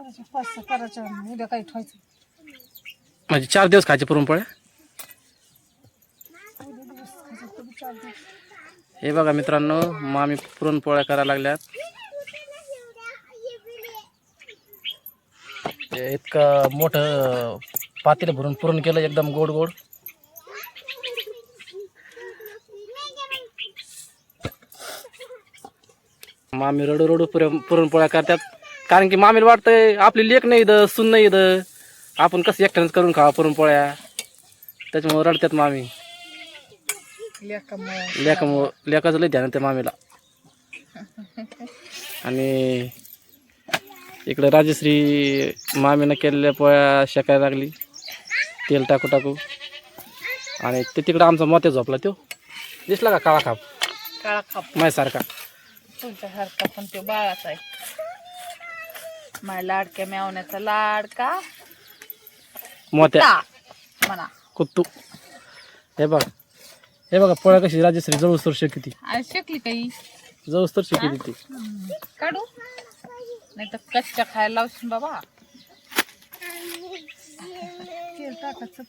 करायचं 5-6 करायचं उद्या काही ठेवायचं म्हणजे 4 दिवस खायचे पुरणपोळ्या. हे बघा मित्रांनो, मामी पुरणपोळ्या करायला लागल्यात. इतकं मोठं पातेलं भरून पुरण केलं, एकदम गोड गोड. मामी रडू रडू पुरणपोळ्या करतात, कारण की मामीला वाटतंय आपली लेक नाही इथं, सून नाही इथं, आपण कसं एकट्यानेच करून खावा पुरणपोळ्या. त्याच्यामुळे रडतात मामी. लेकाचं लय ध्यान ते मामीला. आणि इकडे राजश्री मामीनं केलेल्या पोळ्या शेकायला लागली, तेल टाकू टाकू. आणि ते तिकडं आमचा मोत्या झोपला, तो दिसला का काळा खाप? काळा खाप माझ्यासारखा. तुमच्यासारखा पण तो बाळाचा आहे. माझ्या लाडक्या मेवण्याचा लाडका मोत्या म्हणा कुत्तू. हे बघा पोळ्या कशी राजश्री जवळ तर शेकती, आज शेकली काही जवळ तर शेकती ती. काढू नाही तर कच्च्या खायला लावशील बाबा. तेल टाकायचं.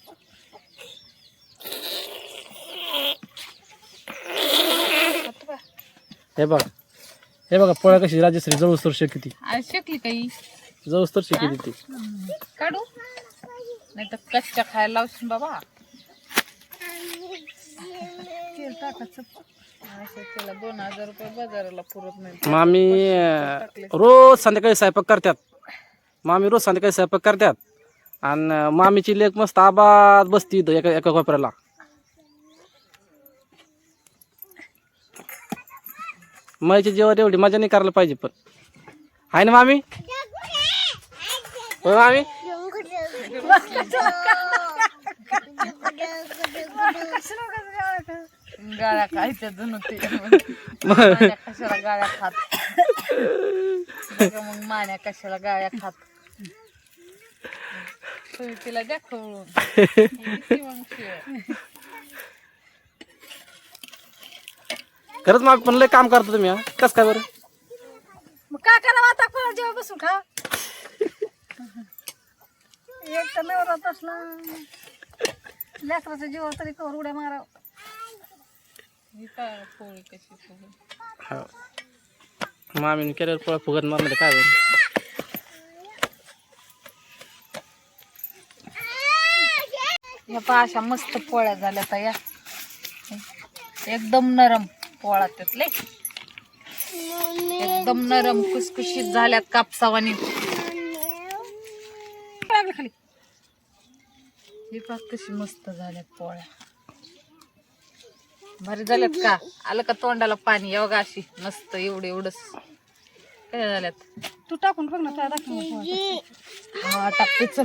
हे बघा पोळ्या कशी राजश्री जवळ तर शेकती, आज शेकली काही जवळ तर शेकती ती. काढू नाही तर कच्च्या खायला लावशील बाबा. तेल टाकायचं. त्याला 2000 रुपये बाजाराला पुरत नाही. मामी रोज संध्याकाळी स्वयंपाक करतात. मामी रोज संध्याकाळी स्वयंपाक करतात. आणि मामीची लेक मस्त आबाद बसती इथं एका कोपऱ्याला. माईच्या जेवण एवढी मजा नाही करायला पाहिजे, पण आहे ना मामी? होय मामी? गाळ्या खायच्या जणू ते मान्या कशाला गाळ्या खात. मग मान्या कशाला गाळ्या खात. तुम्ही तिला द्या खवळून. खरंच मामी पण लय काम करता तुम्ही. कस काय बरं? मग काय करा आता कोणा जेव्हा बसून खा. एक तर नवरात असला लेकराच्या जीवा तरी कवर उड्या माराव. मामीने केल्यावर पोळ्या फुगत मारणार काय बरं? या पहा अशा मस्त पोळ्या झाल्या तर या एकदम नरम पोळा त्यातले एकदम नरम खुसखुशीत झाल्यात कापसावानी. खाली हे पहा कशी मस्त झाल्यात पोळ्या. भारी झाल्यात का? आलं का तोंडाला पाणी? या बघा अशी मस्त एवढंच काय झाल्यात. तू टाकून बघ ना. हा टाकते चल.